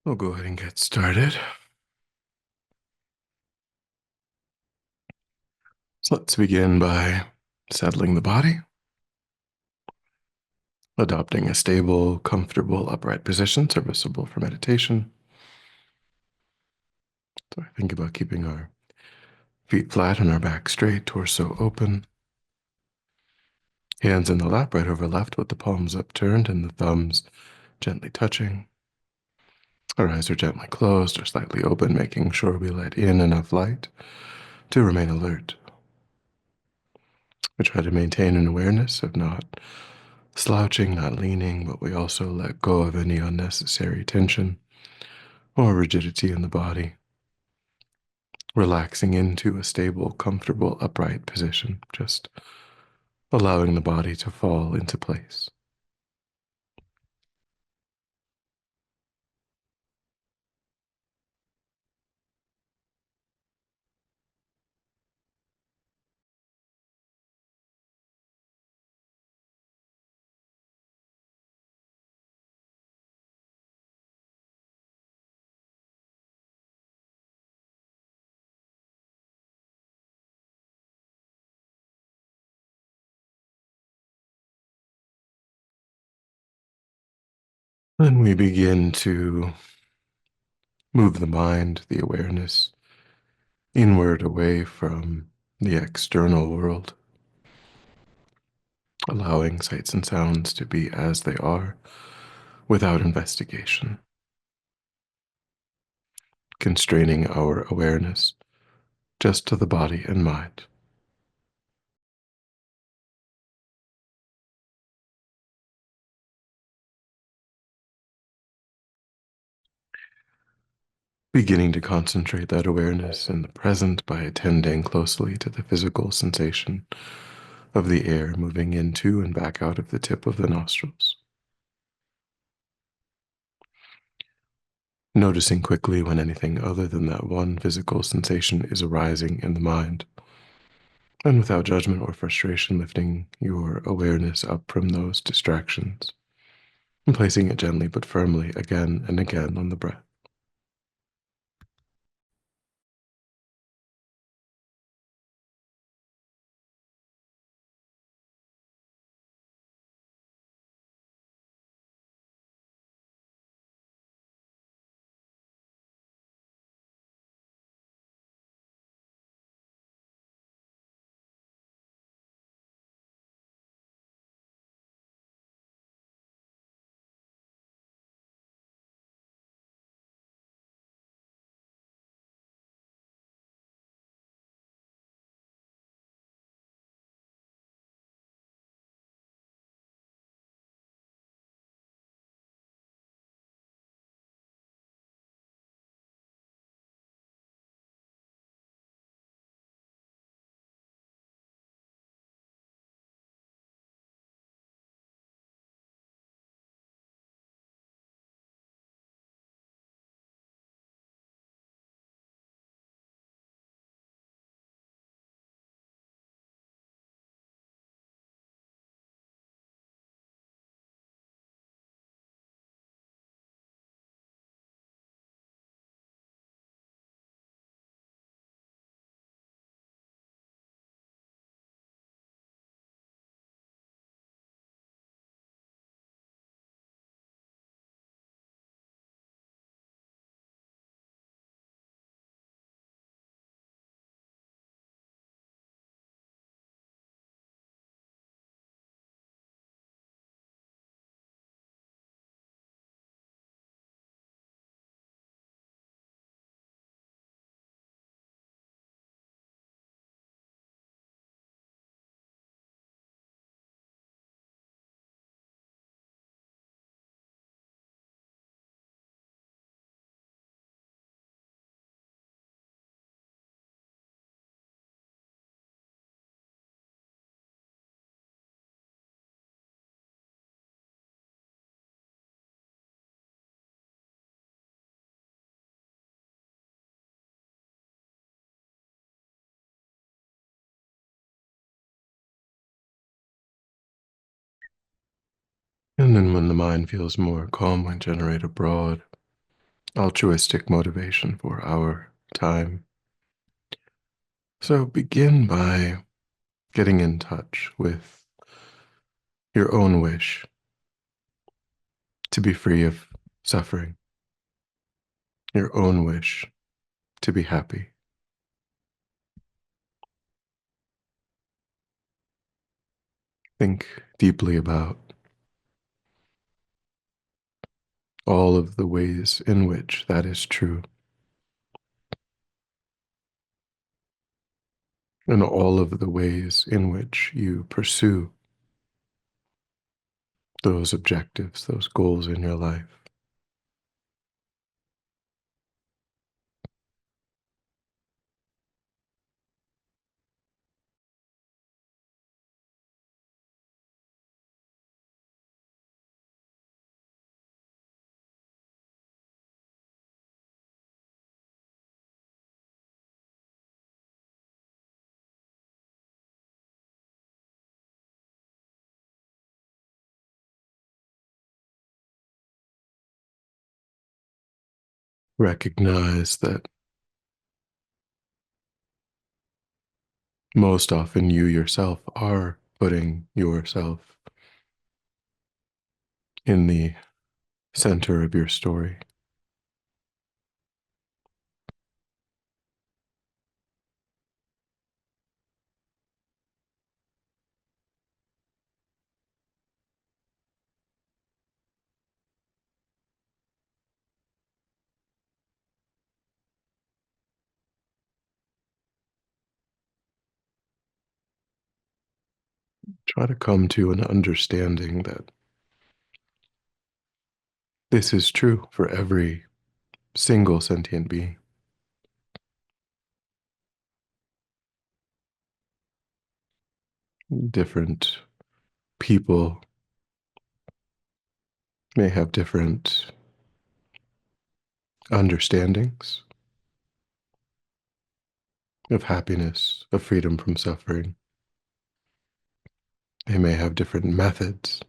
We'll go ahead and get started. So let's begin by settling the body, adopting a stable, comfortable, upright position serviceable for meditation. So I think about keeping our feet flat and our back straight, torso open, hands in the lap, right over left with the palms upturned and the thumbs gently touching. Our eyes are gently closed or slightly open, making sure we let in enough light to remain alert. We try to maintain an awareness of not slouching, not leaning, but we also let go of any unnecessary tension or rigidity in the body, relaxing into a stable, comfortable, upright position, just allowing the body to fall into place. Then we begin to move the mind, the awareness, inward away from the external world, allowing sights and sounds to be as they are without investigation, constraining our awareness just to the body and mind. Beginning to concentrate that awareness in the present by attending closely to the physical sensation of the air moving into and back out of the tip of the nostrils. Noticing quickly when anything other than that one physical sensation is arising in the mind, and without judgment or frustration, lifting your awareness up from those distractions and placing it gently but firmly again and again on the breath. And then when the mind feels more calm, we generate a broad, altruistic motivation for our time. So begin by getting in touch with your own wish to be free of suffering, your own wish to be happy. Think deeply about all of the ways in which that is true, and all of the ways in which you pursue those objectives, those goals in your life. Recognize that most often you yourself are putting yourself in the center of your story. Try to come to an understanding that this is true for every single sentient being. Different people may have different understandings of happiness, of freedom from suffering. They may have different methods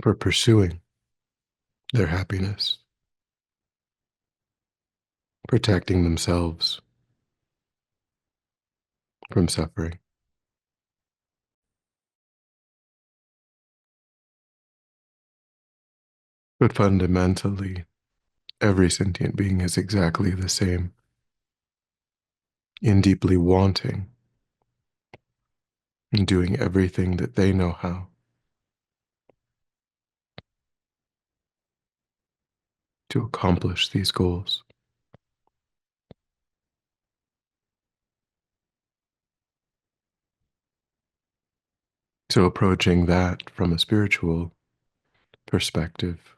for pursuing their happiness, protecting themselves from suffering. But fundamentally, every sentient being is exactly the same in deeply wanting and doing everything that they know how to accomplish these goals. So, approaching that from a spiritual perspective,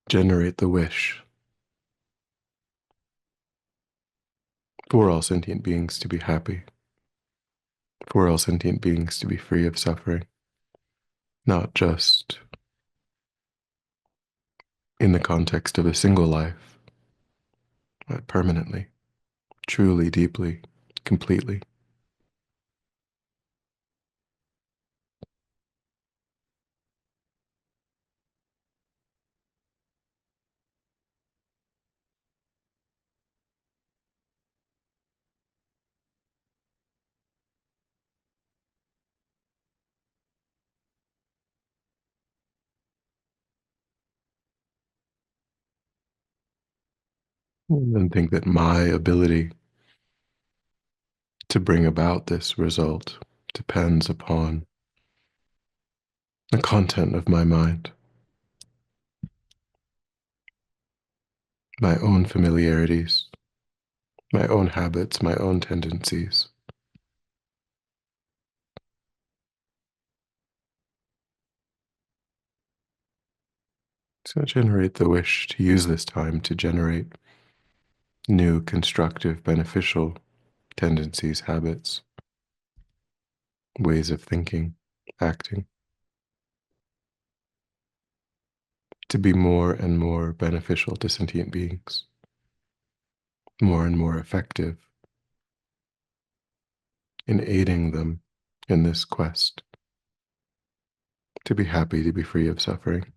generate the wish for all sentient beings to be happy, for all sentient beings to be free of suffering, not just in the context of a single life, but permanently, truly, deeply, completely. And think that my ability to bring about this result depends upon the content of my mind, my own familiarities, my own habits, my own tendencies. So generate the wish to use this time to generate new, constructive, beneficial tendencies, habits, ways of thinking, acting, to be more and more beneficial to sentient beings, more and more effective in aiding them in this quest to be happy, to be free of suffering.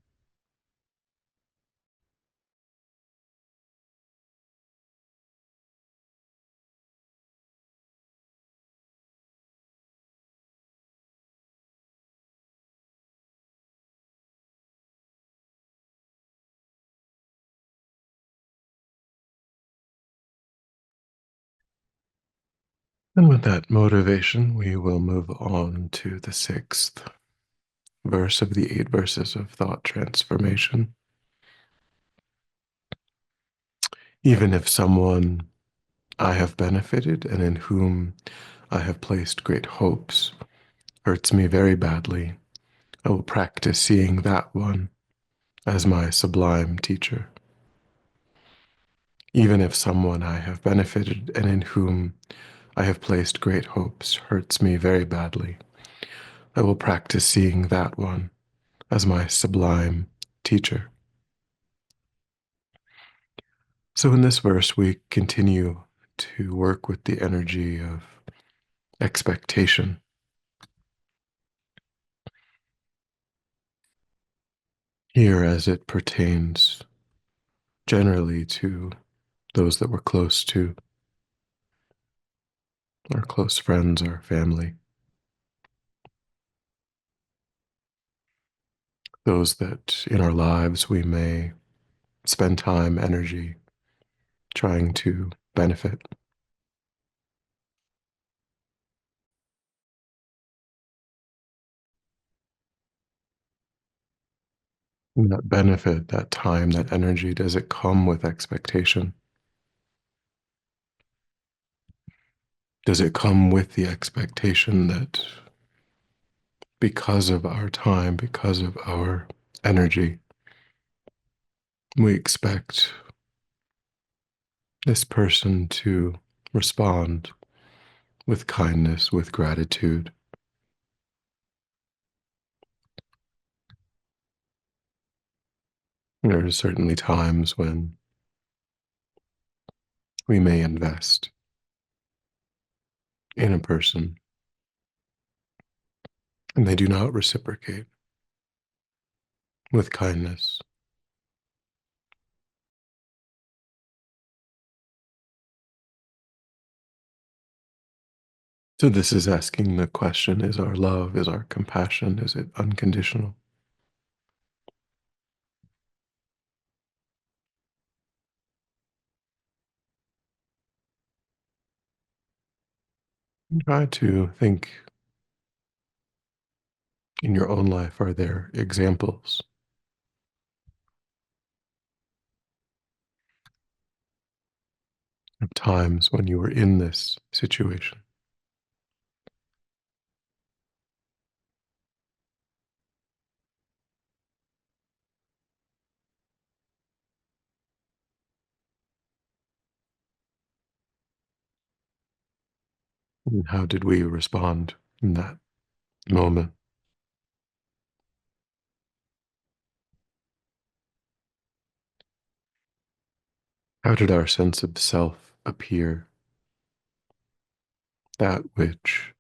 And with that motivation, we will move on to the sixth verse of the 8 verses of thought transformation. Even if someone I have benefited and in whom I have placed great hopes hurts me very badly, I will practice seeing that one as my sublime teacher. Even if someone I have benefited and in whom I have placed great hopes hurts me very badly, I will practice seeing that one as my sublime teacher. So in this verse, we continue to work with the energy of expectation. Here, as it pertains generally to those that we're close to, our close friends, our family, those that in our lives we may spend time, energy trying to benefit. And that benefit, that time, that energy, does it come with expectation? Does it come with the expectation that because of our time, because of our energy, we expect this person to respond with kindness, with gratitude? There are certainly times when we may invest in a person and they do not reciprocate with kindness. So this is asking the question, is our love, is our compassion, is it unconditional? Try to think in your own life, are there examples of times when you were in this situation? And how did we respond in that moment? How did our sense of self appear, that which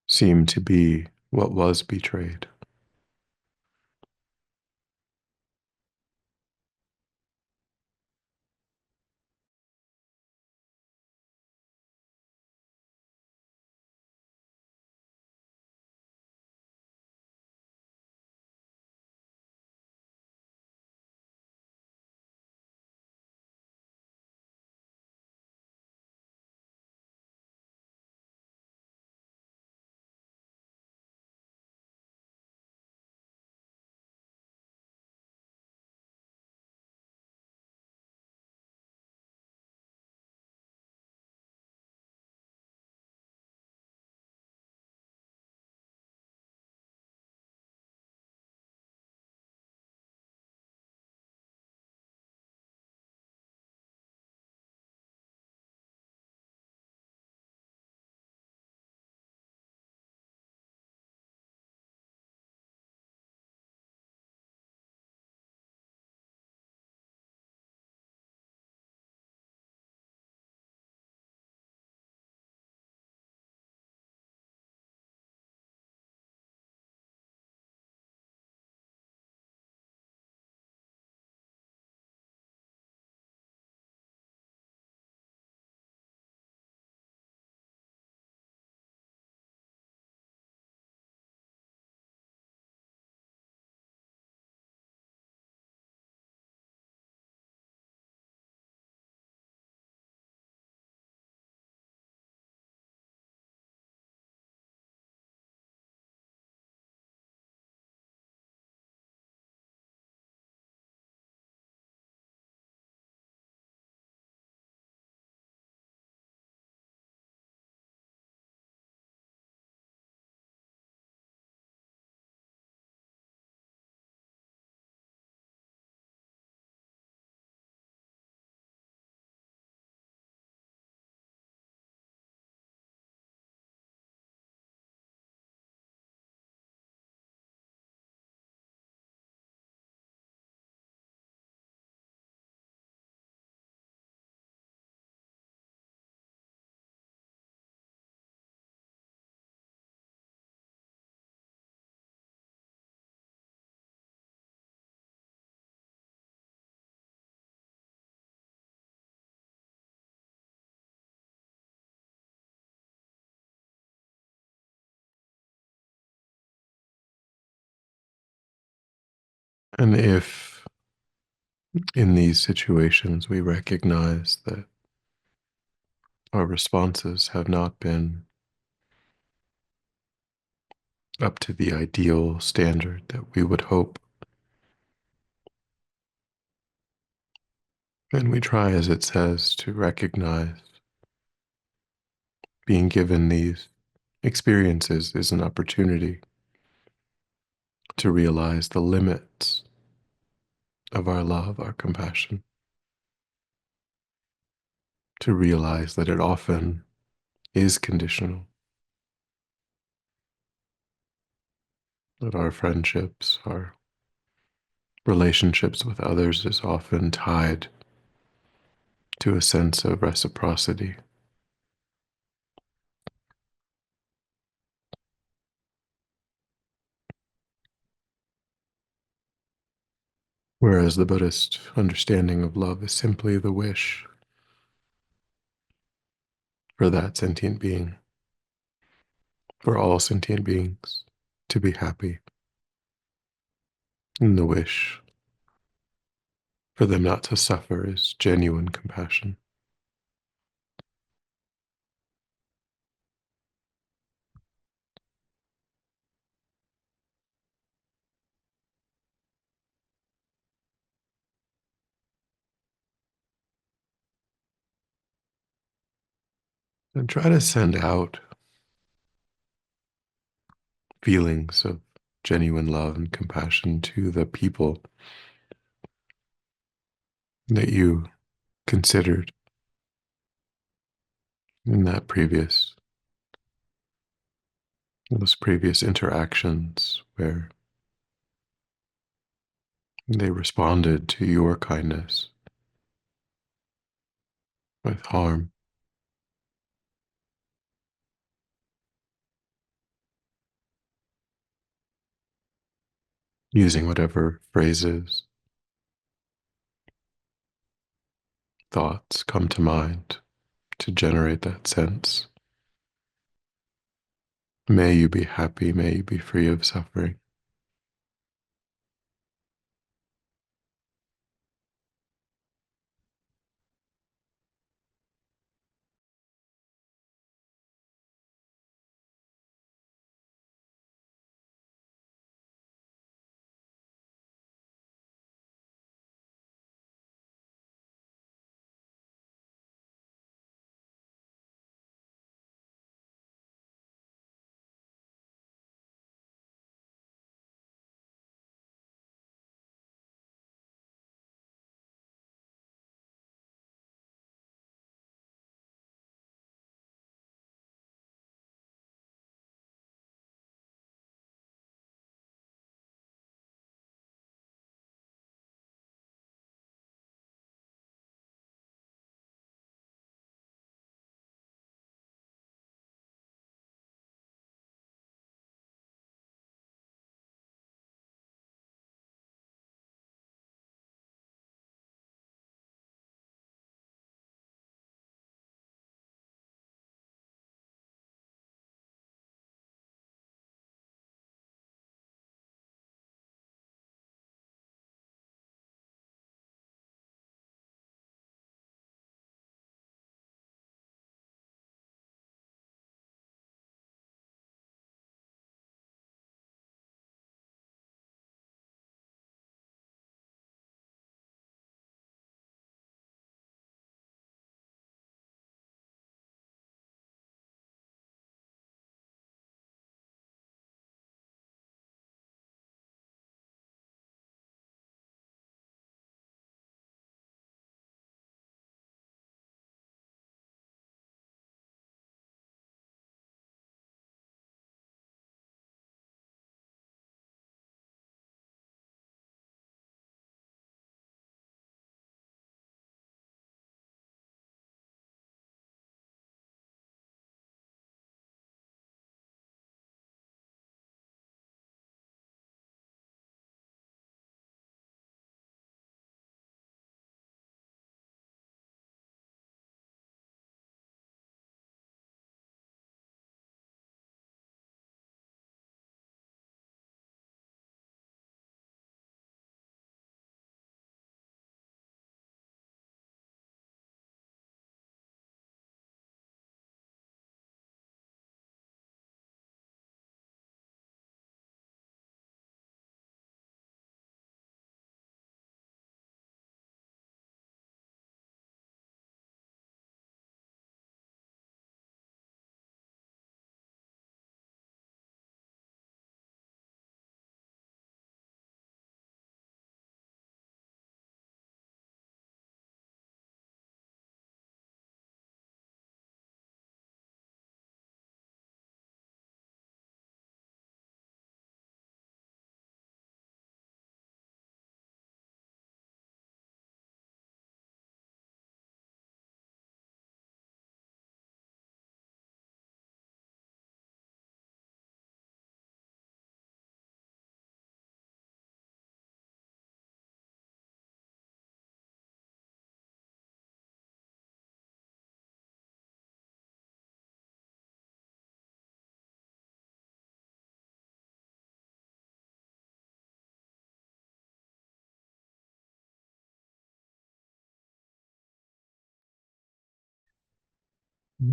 seemed to be what was betrayed? And if in these situations we recognize that our responses have not been up to the ideal standard that we would hope, then we try, as it says, to recognize being given these experiences is an opportunity to realize the limits of our love, our compassion, to realize that it often is conditional, that our friendships, our relationships with others is often tied to a sense of reciprocity. Whereas the Buddhist understanding of love is simply the wish for that sentient being, for all sentient beings, to be happy, and the wish for them not to suffer is genuine compassion. And try to send out feelings of genuine love and compassion to the people that you considered in those previous interactions where they responded to your kindness with harm, using whatever phrases, thoughts come to mind to generate that sense. May you be happy, may you be free of suffering.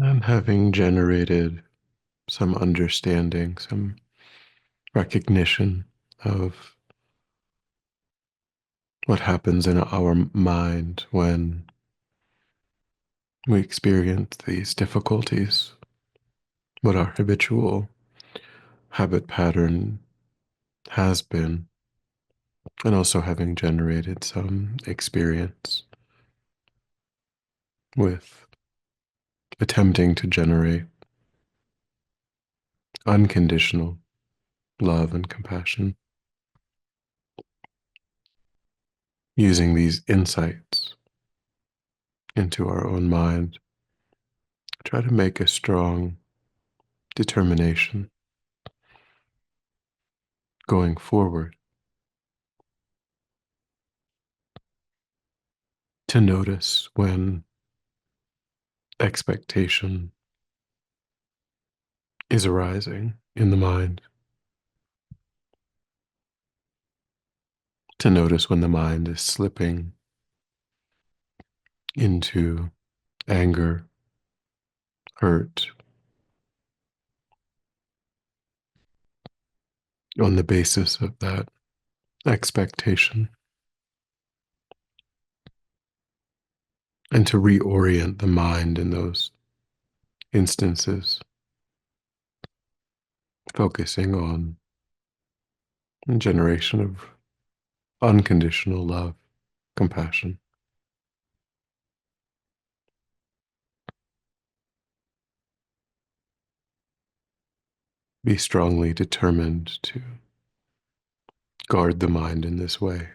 And having generated some understanding, some recognition of what happens in our mind when we experience these difficulties, what our habitual habit pattern has been, and also having generated some experience with attempting to generate unconditional love and compassion, using these insights into our own mind, try to make a strong determination going forward to notice when expectation is arising in the mind, to notice when the mind is slipping into anger, hurt, on the basis of that expectation, and to reorient the mind in those instances, focusing on a generation of unconditional love, compassion. Be strongly determined to guard the mind in this way.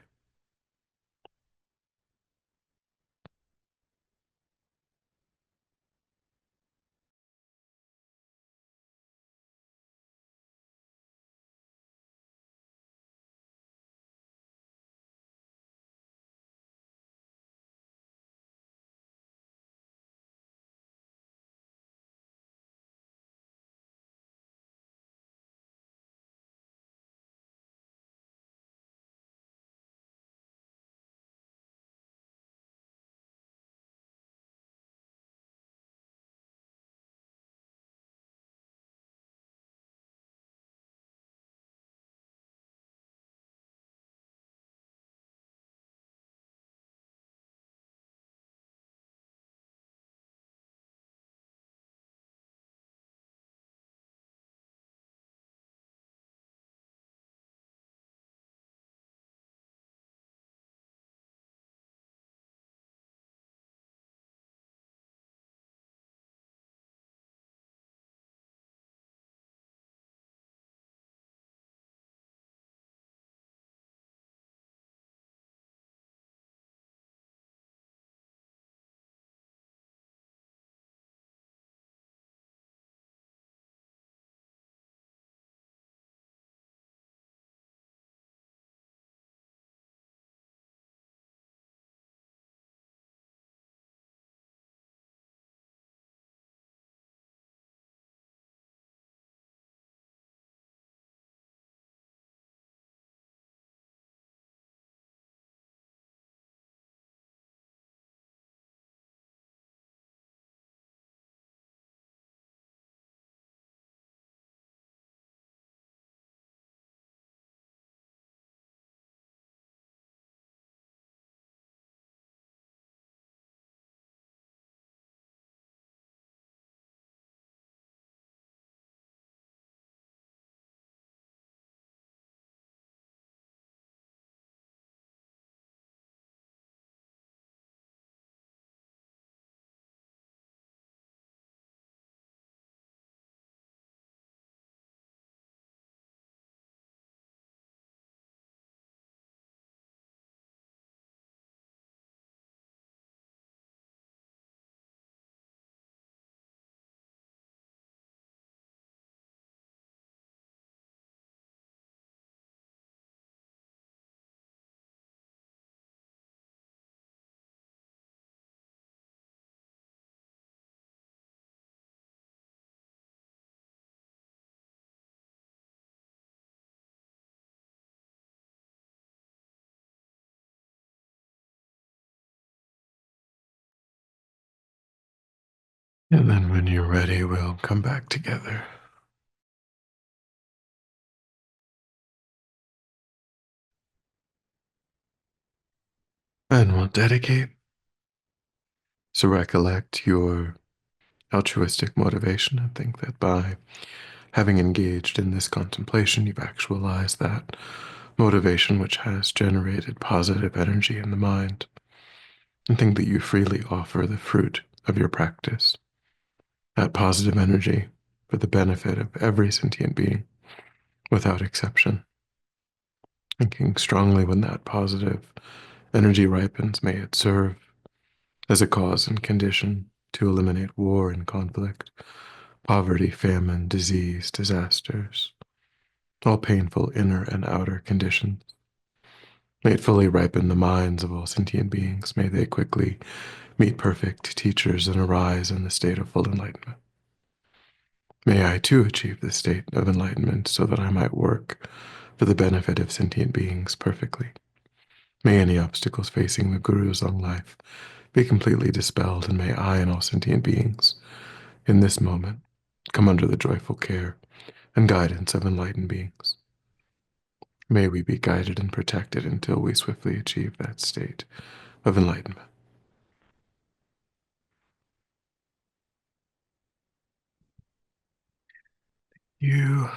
And then when you're ready, we'll come back together. And we'll dedicate. So recollect your altruistic motivation and think that by having engaged in this contemplation, you've actualized that motivation which has generated positive energy in the mind. And think that you freely offer the fruit of your practice, that positive energy for the benefit of every sentient being without exception. Thinking strongly when that positive energy ripens, may it serve as a cause and condition to eliminate war and conflict, poverty, famine, disease, disasters, all painful inner and outer conditions. May it fully ripen the minds of all sentient beings. May they quickly meet perfect teachers and arise in the state of full enlightenment. May I too achieve this state of enlightenment so that I might work for the benefit of sentient beings perfectly. May any obstacles facing the Guru's long life be completely dispelled, and may I and all sentient beings in this moment come under the joyful care and guidance of enlightened beings. May we be guided and protected until we swiftly achieve that state of enlightenment. You